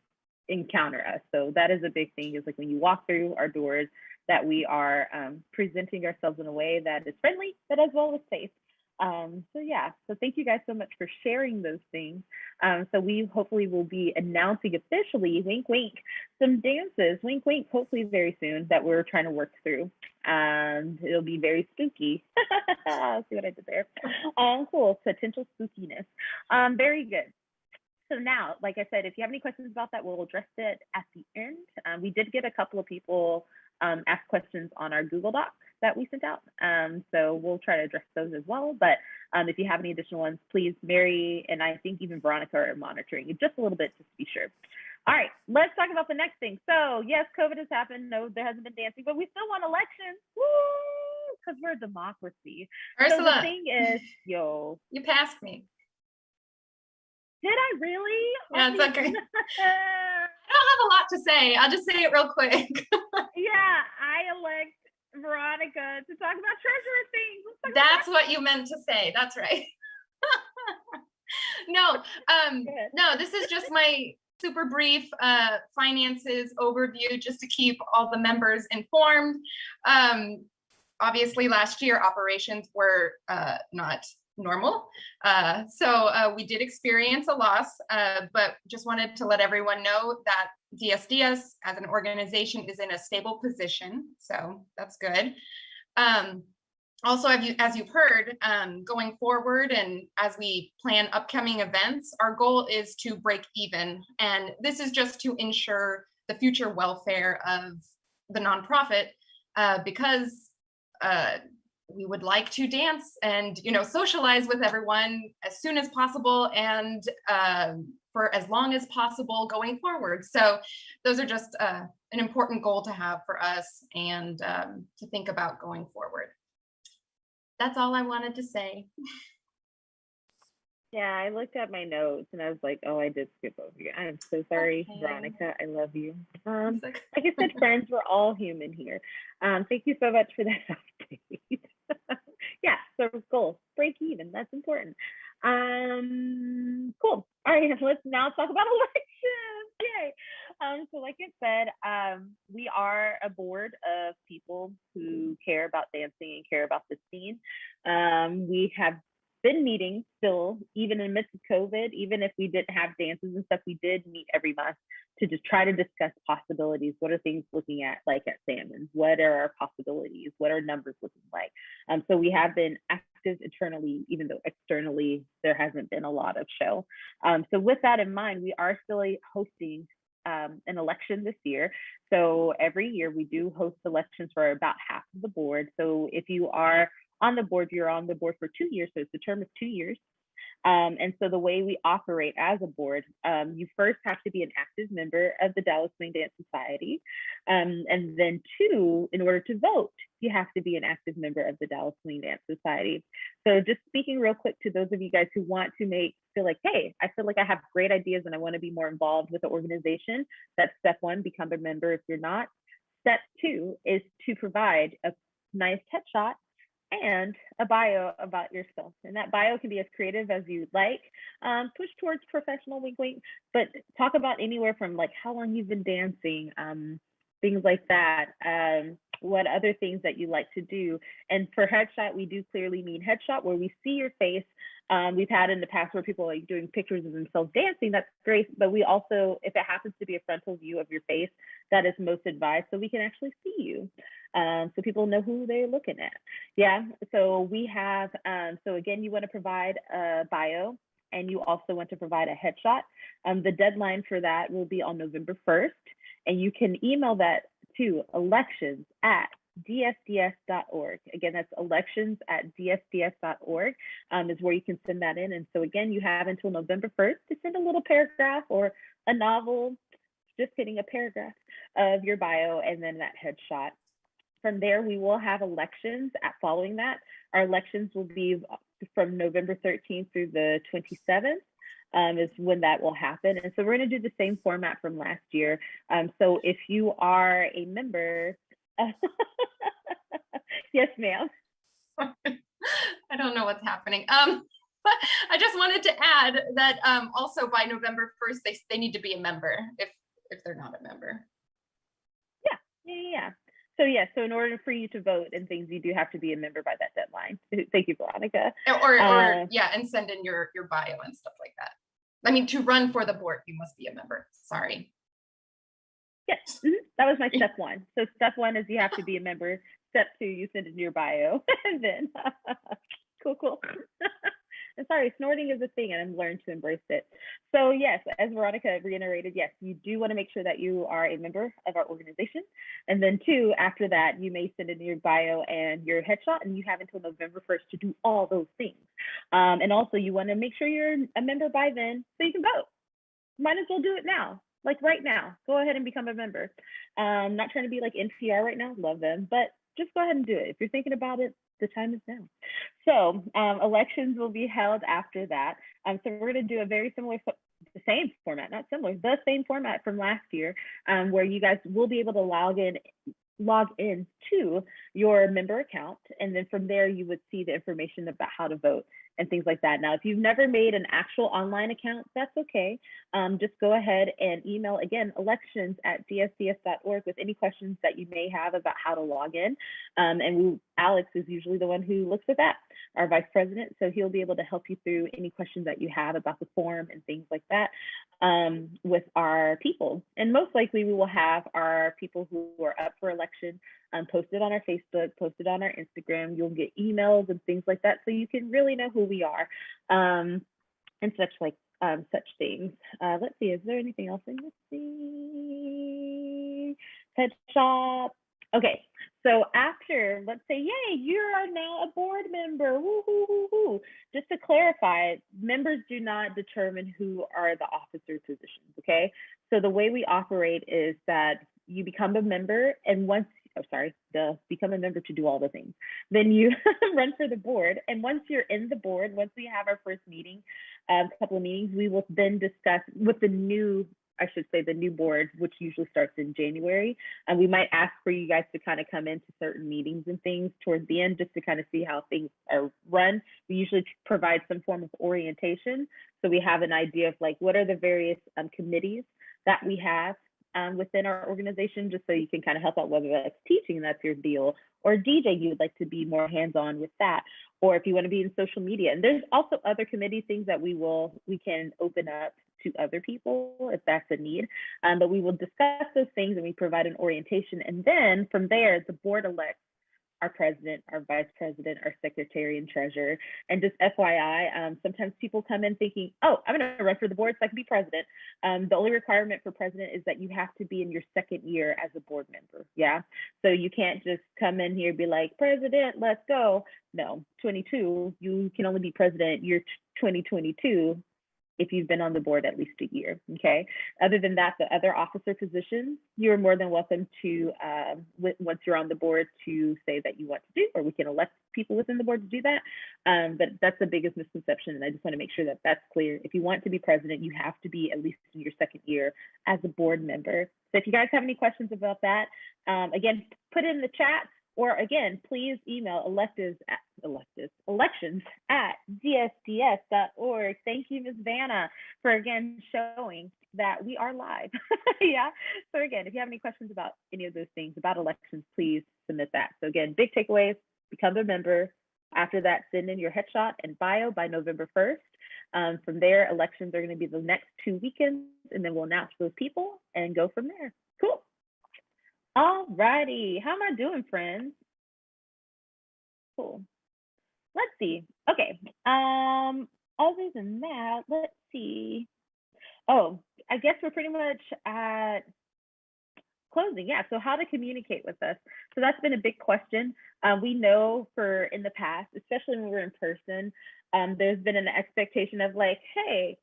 encounter us. So that is a big thing, is like when you walk through our doors, that we are presenting ourselves in a way that is friendly, but as well as safe. So yeah, so thank you guys so much for sharing those things. So we hopefully will be announcing officially, wink, wink, some dances, wink, wink, hopefully very soon, that we're trying to work through. It'll be very spooky. See what I did there? Cool, potential spookiness. Very good. So now, like I said, if you have any questions about that, we'll address it at the end. We did get a couple of people ask questions on our Google Doc that we sent out. So we'll try to address those as well. But if you have any additional ones, please, Mary and I think even Veronica are monitoring it just a little bit, just to be sure. All right, let's talk about the next thing. So yes, COVID has happened. No, there hasn't been dancing, but we still want elections. Woo! Because we're a democracy. Ursula, so the thing is, you passed me. Did I really? Yeah, it's okay. I don't have a lot to say. I'll just say it real quick. Yeah, I elect Veronica to talk about treasurer things. That's what you meant to say. That's right. No, this is just my super brief finances overview, just to keep all the members informed. Obviously, last year operations were not normal. So we did experience a loss, but just wanted to let everyone know that DSDS as an organization is in a stable position. So that's good. Also, as you've heard, going forward and as we plan upcoming events, our goal is to break even. And this is just to ensure the future welfare of the nonprofit, because we would like to dance and socialize with everyone as soon as possible and for as long as possible going forward. So those are just an important goal to have for us and to think about going forward. That's all I wanted to say. Yeah, I looked at my notes and I was like, oh, I did skip over you. I'm so sorry, Okay. Veronica. I love you. Like I said, friends, we're all human here. Thank you so much for that update. Yeah, so goal, break even. That's important. Cool. All right, let's now talk about elections. Yay. So like I said, we are a board of people who care about dancing and care about the scene. We have been meeting still, even in the midst of COVID, even if we didn't have dances and stuff, we did meet every month to just try to discuss possibilities. What are things looking at, like at Salmons? What are our possibilities? What are numbers looking like? So we have been active internally, even though externally there hasn't been a lot of show. So with that in mind, we are still hosting an election this year. So every year we do host elections for about half of the board. So if you are on the board, you're on the board for 2 years. So it's a term of 2 years. And so the way we operate as a board, you first have to be an active member of the Dallas Swing Dance Society. And then 2, in order to vote, you have to be an active member of the Dallas Swing Dance Society. So just speaking real quick to those of you guys who want to feel like, hey, I feel like I have great ideas and I want to be more involved with the organization. That's step 1, become a member if you're not. Step 2 is to provide a nice headshot and a bio about yourself. And that bio can be as creative as you'd like, push towards professional, wink, wink, but talk about anywhere from like how long you've been dancing, things like that, what other things that you like to do. And for headshot, we do clearly mean headshot where we see your face. We've had in the past where people are like doing pictures of themselves dancing, that's great, but we also, if it happens to be a frontal view of your face, that is most advised so we can actually see you. So people know who they're looking at. Yeah, so we have, so again, you want to provide a bio and you also want to provide a headshot. The deadline for that will be on November 1st, and you can email that to elections@dsds.org. Again, that's elections@dsds.org is where you can send that in. And so again, you have until November 1st to send a little paragraph or a novel, just hitting a paragraph of your bio and then that headshot. From there, we will have elections following that. Our elections will be from November 13th through the 27th. Is when that will happen. And so we're going to do the same format from last year. So if you are a member, yes, ma'am. I don't know what's happening. I just wanted to add that also by November 1st, they need to be a member if they're not a member. Yeah. So in order for you to vote and things, you do have to be a member by that deadline. Thank you, Veronica. Or and send in your bio and stuff like that. I mean, to run for the board, you must be a member. Sorry. Yes, that was my step 1. So step 1 is you have to be a member. Step 2, you send in your bio. And then, cool. And sorry, snorting is a thing and I've learned to embrace it. So yes, as Veronica reiterated, yes, you do want to make sure that you are a member of our organization. And then 2, after that, you may send in your bio and your headshot, and you have until November 1st to do all those things. And also you want to make sure you're a member by then so you can vote. Might as well do it now. Like right now, go ahead and become a member. Not trying to be like NPR right now, love them, but just go ahead and do it. If you're thinking about it, the time is now. So elections will be held after that. So we're going to do a very similar, the same format, not similar, the same format from last year, where you guys will be able to log in to your member account. And then from there, you would see the information about how to vote and things like that. Now, if you've never made an actual online account, that's okay. Just go ahead and email, again, elections@dsds.org with any questions that you may have about how to log in. And Alex is usually the one who looks at that, our vice president. So he'll be able to help you through any questions that you have about the form and things like that with our people. And most likely we will have our people who are up for election posted on our Facebook, posted on our Instagram. You'll get emails and things like that, so you can really know who we are and such things. Let's see, is there anything else I'm missing? Headshot. Okay, so after, let's say, yay, you are now a board member. Woo-hoo-hoo-hoo. Just to clarify, members do not determine who are the officer positions, okay? So the way we operate is that you become a member, and become a member to do all the things. Then you run for the board. And once you're in the board, once we have our first meeting, a couple of meetings, we will then discuss with the new board, which usually starts in January. And we might ask for you guys to kind of come into certain meetings and things towards the end, just to kind of see how things are run. We usually provide some form of orientation. So we have an idea of like, what are the various committees that we have within our organization, just so you can kind of help out, whether that's teaching, that's your deal, or DJ, you'd like to be more hands-on with that, or if you want to be in social media. And there's also other committee things that we can open up to other people if that's a need. But we will discuss those things and we provide an orientation. And then from there, the board elects our president, our vice president, our secretary and treasurer. And just FYI, sometimes people come in thinking, oh, I'm going to run for the board so I can be president. The only requirement for president is that you have to be in your second year as a board member. Yeah. So you can't just come in here and be like, president, let's go. No, 22, you can only be president year 2022 if you've been on the board at least a year, okay? Other than that, the other officer positions, you're more than welcome to, once you're on the board, to say that you want to do, or we can elect people within the board to do that. But that's the biggest misconception, and I just wanna make sure that that's clear. If you want to be president, you have to be at least in your second year as a board member. So if you guys have any questions about that, again, put it in the chat, or again, please email elections@dsds.org. Thank you, Ms. Vanna, for again showing that we are live. Yeah. So again, if you have any questions about any of those things about elections, please submit that. So again, big takeaways: become a member. After that, send in your headshot and bio by November 1st. From there, elections are going to be the next 2 weekends, and then we'll announce those people and go from there. Cool. All righty. How am I doing, friends? Cool. Let's see. Okay. Other than that, let's see. Oh, I guess we're pretty much at closing. Yeah. So how to communicate with us. So that's been a big question. We know for in the past, especially when we're in person, there's been an expectation of like, hey,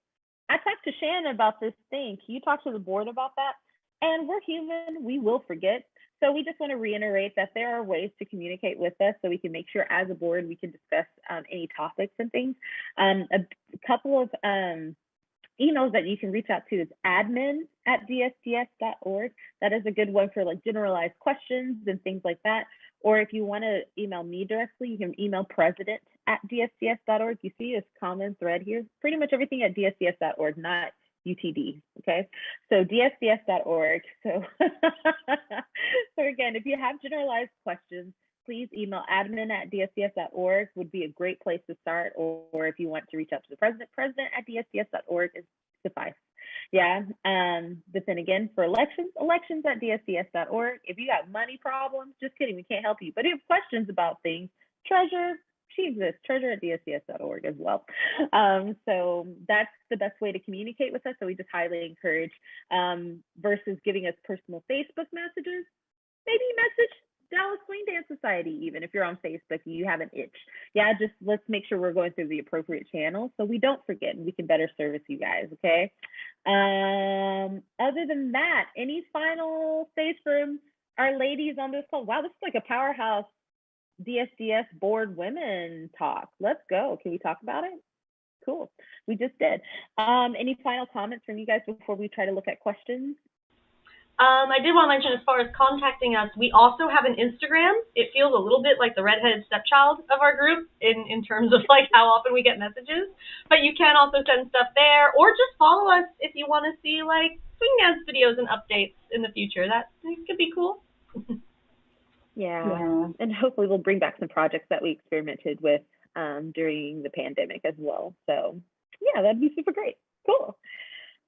I talked to Shannon about this thing. Can you talk to the board about that? And we're human, we will forget. So we just want to reiterate that there are ways to communicate with us so we can make sure as a board we can discuss any topics and things. A couple of emails that you can reach out to is admin@dsds.org. That is a good one for like generalized questions and things like that. Or if you want to email me directly, you can email president@dsds.org. You see this common thread here, pretty much everything at dsds.org, not UTD. Okay, so dsds.org. So again, if you have generalized questions, please email admin@dsds.org would be a great place to start. Or if you want to reach out to the president@dsds.org is suffice. Yeah. But then again, for elections@dsds.org. If you got money problems, just kidding, we can't help you. But if you have questions about things, treasurer, she exists, treasurer@dsds.org as well. So that's the best way to communicate with us. So we just highly encourage, versus giving us personal Facebook messages, maybe message Dallas Swing Dance Society, even if you're on Facebook and you have an itch. Yeah, just let's make sure we're going through the appropriate channels so we don't forget and we can better service you guys, okay? Other than that, any final stays from our ladies on this call? Wow, this is like a powerhouse DSDS board women talk. Let's go. Can we talk about it? Cool. We just did. Any final comments from you guys before we try to look at questions? I did want to mention, as far as contacting us, we also have an Instagram. It feels a little bit like the redheaded stepchild of our group in terms of like how often we get messages. But you can also send stuff there, or just follow us if you want to see like swing dance videos and updates in the future. That could be cool. Yeah, and hopefully we'll bring back some projects that we experimented with during the pandemic as well. So yeah, that'd be super great. Cool.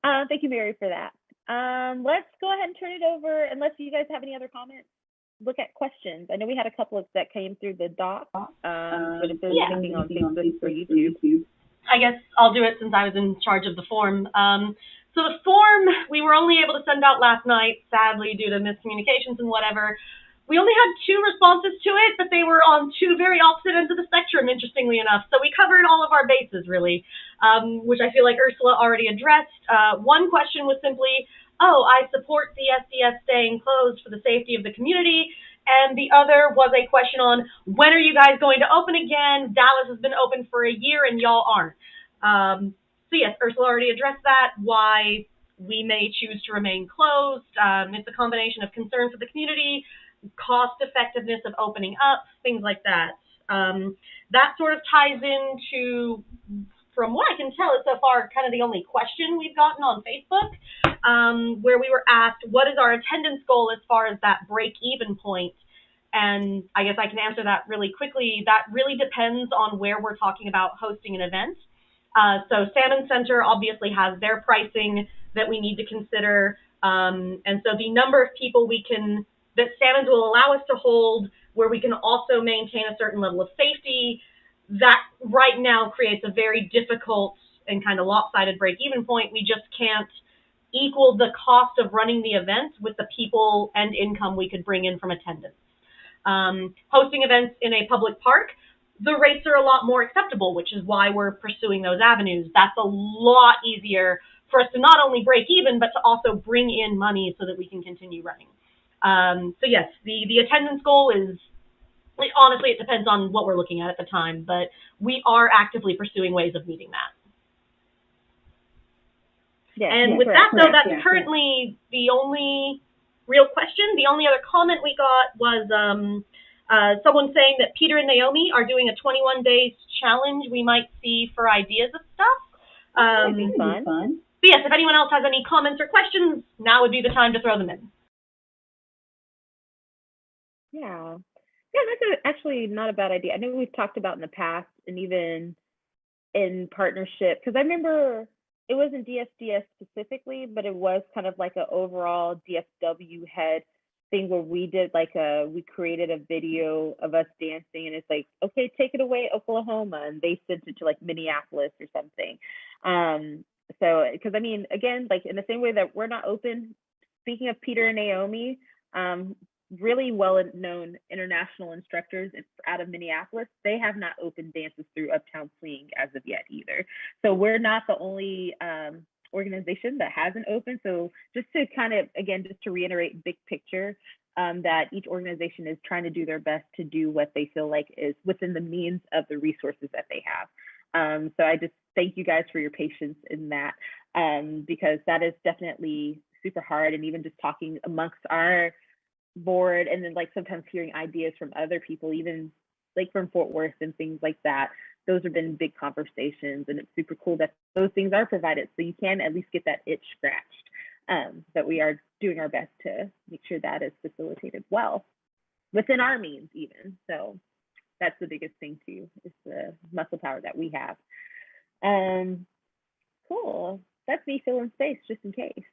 Thank you, Mary, for that. Let's go ahead and turn it over, unless you guys have any other comments. Look at questions. I know we had a couple of that came through the doc, but if there's anything on Facebook or YouTube. I guess I'll do it since I was in charge of the form. So the form, we were only able to send out last night, sadly, due to miscommunications and whatever. We only had 2 responses to it, but they were on 2 very opposite ends of the spectrum, interestingly enough. So we covered all of our bases, really, which I feel like Ursula already addressed. One question was simply, oh, I support DSDS staying closed for the safety of the community. And the other was a question on, when are you guys going to open again? Dallas has been open for a year and y'all aren't. So yes, Ursula already addressed that, why we may choose to remain closed. It's a combination of concern for the community, cost effectiveness of opening up, things like that. That sort of ties into from what I can tell, is so far kind of the only question we've gotten on Facebook, where we were asked, what is our attendance goal as far as that break-even point? And I guess I can answer that really quickly. That really depends on where we're talking about hosting an event. So Salmon Center obviously has their pricing that we need to consider. And so the number of people that Salmons will allow us to hold, where we can also maintain a certain level of safety, that right now creates a very difficult and kind of lopsided break-even point. We just can't equal the cost of running the event with the people and income we could bring in from attendance. Hosting events in a public park, the rates are a lot more acceptable, which is why we're pursuing those avenues. That's a lot easier for us to not only break even, but to also bring in money so that we can continue running. So yes, the attendance goal is, honestly, it depends on what we're looking at the time, but we are actively pursuing ways of meeting that. Yeah, and with that, though, that's currently the only real question. The only other comment we got was someone saying that Peter and Naomi are doing a 21 days challenge we might see for ideas of stuff. That'd be fun. But yes, if anyone else has any comments or questions, now would be the time to throw them in. Yeah, that's actually not a bad idea. I know we've talked about in the past, and even in partnership, because I remember it wasn't DSDS specifically, but it was kind of like an overall DFW head thing where we did we created a video of us dancing, and it's like, okay, take it away, Oklahoma, and they sent it to like Minneapolis or something. So, because I mean, again, like in the same way that we're not open, speaking of Peter and Naomi, really well-known international instructors out of Minneapolis, they have not opened dances through Uptown Swing as of yet either. So we're not the only organization that hasn't opened. So just to kind of, again, just to reiterate big picture, that each organization is trying to do their best to do what they feel like is within the means of the resources that they have. So I just thank you guys for your patience in that, because that is definitely super hard. And even just talking amongst our board, and then like sometimes hearing ideas from other people, even like from Fort Worth and things like that, those have been big conversations, and it's super cool that those things are provided, so you can at least get that itch scratched. But we are doing our best to make sure that is facilitated well within our means even. So that's the biggest thing too, is the muscle power that we have. Cool, that's me filling space just in case.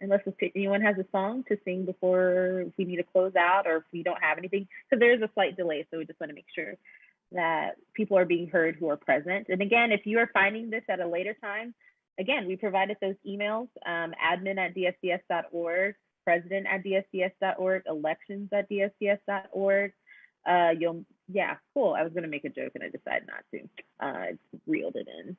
Unless anyone has a song to sing before we need to close out, or if we don't have anything, because there is a slight delay. So we just want to make sure that people are being heard who are present. And again, if you are finding this at a later time, again, we provided those emails, admin@dsds.org, president@dsds.org, elections@dsds.org. Yeah, cool. I was going to make a joke and I decided not to. I reeled it in.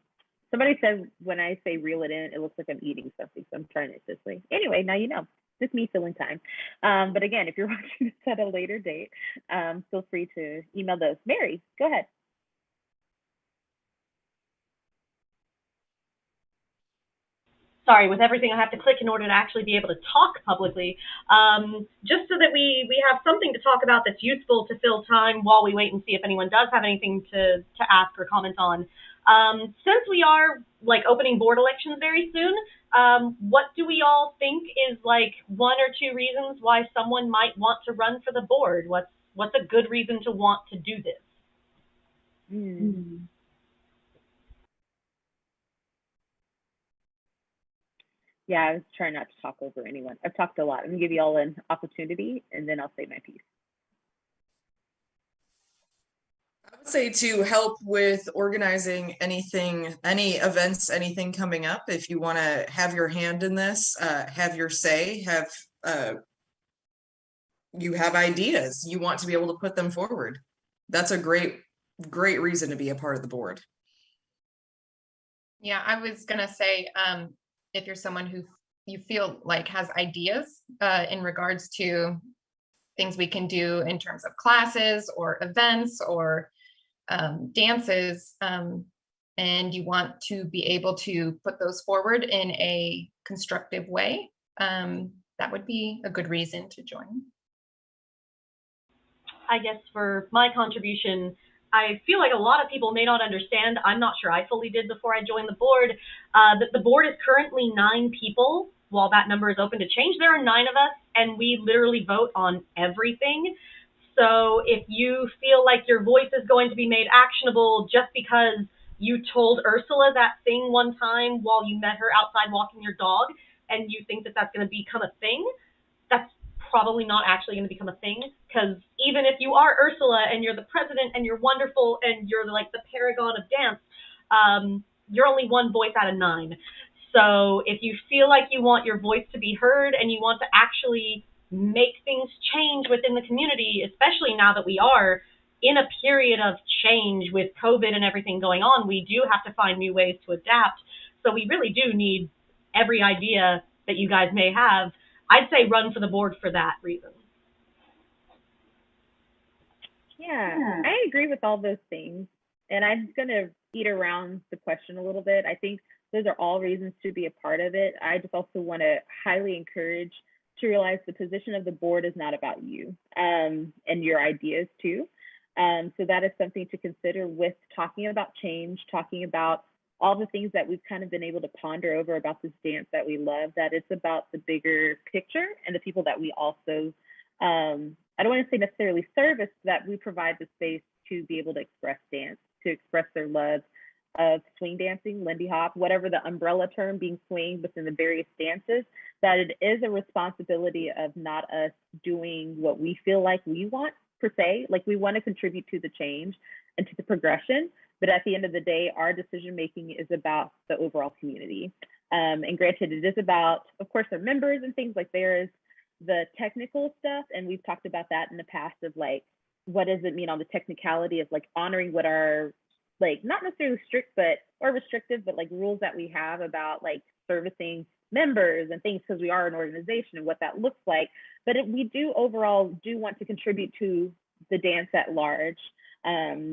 Somebody said when I say reel it in, it looks like I'm eating something, so I'm trying it this way. Anyway, now you know. Just me filling time. But again, if you're watching this at a later date, feel free to email those. Mary, go ahead. Sorry, with everything I have to click in order to actually be able to talk publicly, just so that we have something to talk about that's useful to fill time while we wait and see if anyone does have anything to ask or comment on. Since we are like opening board elections very soon, what do we all think is like 1 or 2 reasons why someone might want to run for the board? What's a good reason to want to do this? Yeah, I was trying not to talk over anyone. I've talked a lot. I'm gonna give you all an opportunity, and then I'll say my piece. I would say to help with organizing anything, any events, anything coming up. If you want to have your hand in this, have your say, you have ideas, you want to be able to put them forward. That's a great reason to be a part of the board. Yeah, I was gonna say, if you're someone who you feel like has ideas in regards to things we can do in terms of classes or events or dances, and you want to be able to put those forward in a constructive way, that would be a good reason to join. I guess for my contribution, I feel like a lot of people may not understand, I'm not sure I fully did before I joined the board, that the board is currently 9 people. While that number is open to change, there are 9 of us, and we literally vote on everything. So if you feel like your voice is going to be made actionable just because you told Ursula that thing one time while you met her outside walking your dog, and you think that that's going to become a thing, that's probably not actually going to become a thing, because even if you are Ursula and you're the president and you're wonderful and you're like the paragon of dance, you're only 1 voice out of 9. So if you feel like you want your voice to be heard and you want to actually make things change within the community, especially now that we are in a period of change with COVID and everything going on, we do have to find new ways to adapt. So we really do need every idea that you guys may have. I'd say run for the board for that reason. Yeah, I agree with all those things. And I'm going to eat around the question a little bit. I think those are all reasons to be a part of it. I just also want to highly encourage to realize the position of the board is not about you and your ideas too. So that is something to consider with talking about change, talking about all the things that we've kind of been able to ponder over about this dance that we love, that it's about the bigger picture and the people that we also, I don't want to say necessarily service, that we provide the space to be able to express dance, to express their love of swing dancing, Lindy Hop, whatever the umbrella term being swing within the various dances, that it is a responsibility of not us doing what we feel like we want per se, like we want to contribute to the change and to the progression, but at the end of the day, our decision making is about the overall community. And granted, it is about, of course, our members and things, like there is the technical stuff, and we've talked about that in the past of like, what does it mean on the technicality of like honoring what our, like not necessarily strict, but or restrictive, but like rules that we have about like servicing members and things, because we are an organization and what that looks like. But we do overall do want to contribute to the dance at large,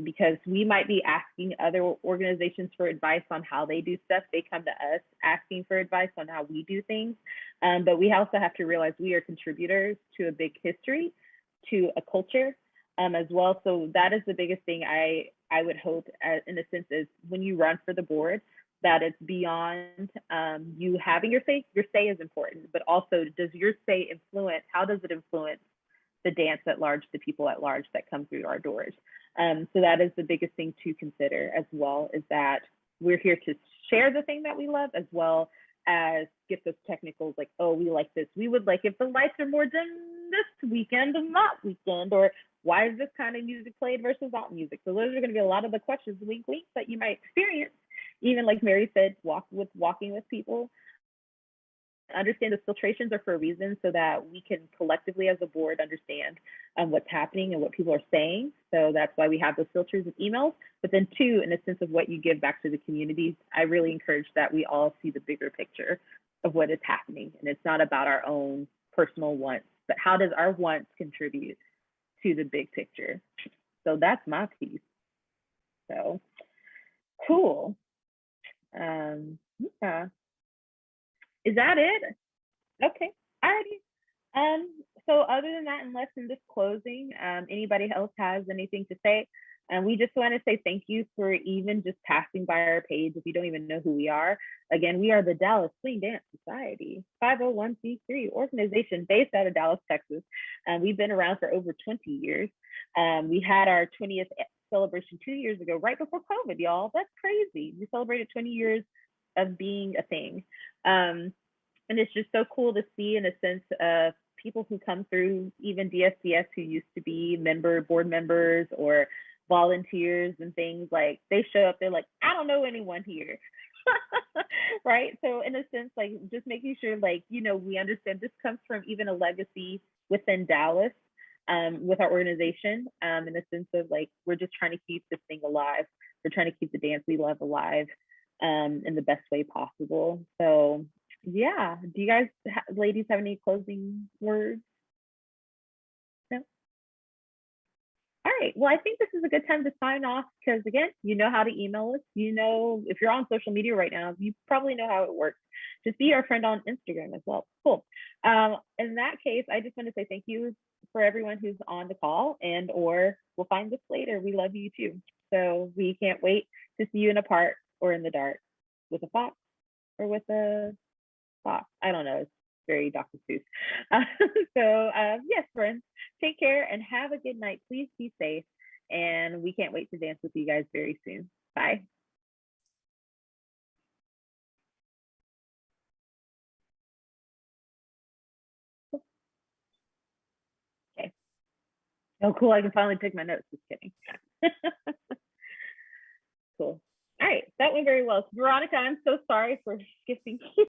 because we might be asking other organizations for advice on how they do stuff. They come to us asking for advice on how we do things. But we also have to realize we are contributors to a big history, to a culture as well. So that is the biggest thing I would hope, in a sense, is when you run for the board, that it's beyond you having your say. Your say is important, but also does your say influence, how does it influence the dance at large, the people at large that come through our doors? So that is the biggest thing to consider as well, is that we're here to share the thing that we love, as well as get those technicals, like, oh, we like this. We would like if the lights are more dim this weekend and that weekend, or why is this kind of music played versus that music? So those are going to be a lot of the questions, wink, wink, that you might experience. Even like Mary said, walking with people. Understand the filtrations are for a reason, so that we can collectively as a board understand what's happening and what people are saying. So that's why we have those filters of emails. But then 2, in a sense of what you give back to the community, I really encourage that we all see the bigger picture of what is happening. And it's not about our own personal wants, but how does our wants contribute to the big picture? So that's my piece. So cool. Yeah. Is that it? Okay. Alrighty. So other than that, unless in this closing, anybody else has anything to say, we just want to say thank you for even just passing by our page if you don't even know who we are. Again, we are the Dallas Swing Dance Society, 501c3 organization based out of Dallas, Texas. We've been around for over 20 years. We had our 20th celebration 2 years ago, right before COVID, y'all. That's crazy. We celebrated 20 years of being a thing. And it's just so cool to see, in a sense, of people who come through, even DSDS, who used to be board members or volunteers and things, like they show up, they're like, I don't know anyone here. Right? So in a sense, like just making sure, like, you know, we understand this comes from even a legacy within Dallas with our organization, in a sense of like, we're just trying to keep this thing alive. We're trying to keep the dance we love alive in the best way possible. So yeah, do you guys ladies have any closing words? No. All right, well, I think this is a good time to sign off, because again, you know how to email us. You know, if you're on social media right now, you probably know how it works. Just be our friend on Instagram as well. Cool. In that case, I just want to say thank you for everyone who's on the call and or will find this later. We love you too. So we can't wait to see you in a park or in the dark with a fox or with a fox. I don't know. It's very Dr. Seuss. Yes, friends, take care and have a good night. Please be safe. And we can't wait to dance with you guys very soon. Bye. Okay. Oh, cool. I can finally take my notes. Just kidding. Cool. All right. That went very well. Veronica, I'm so sorry for skipping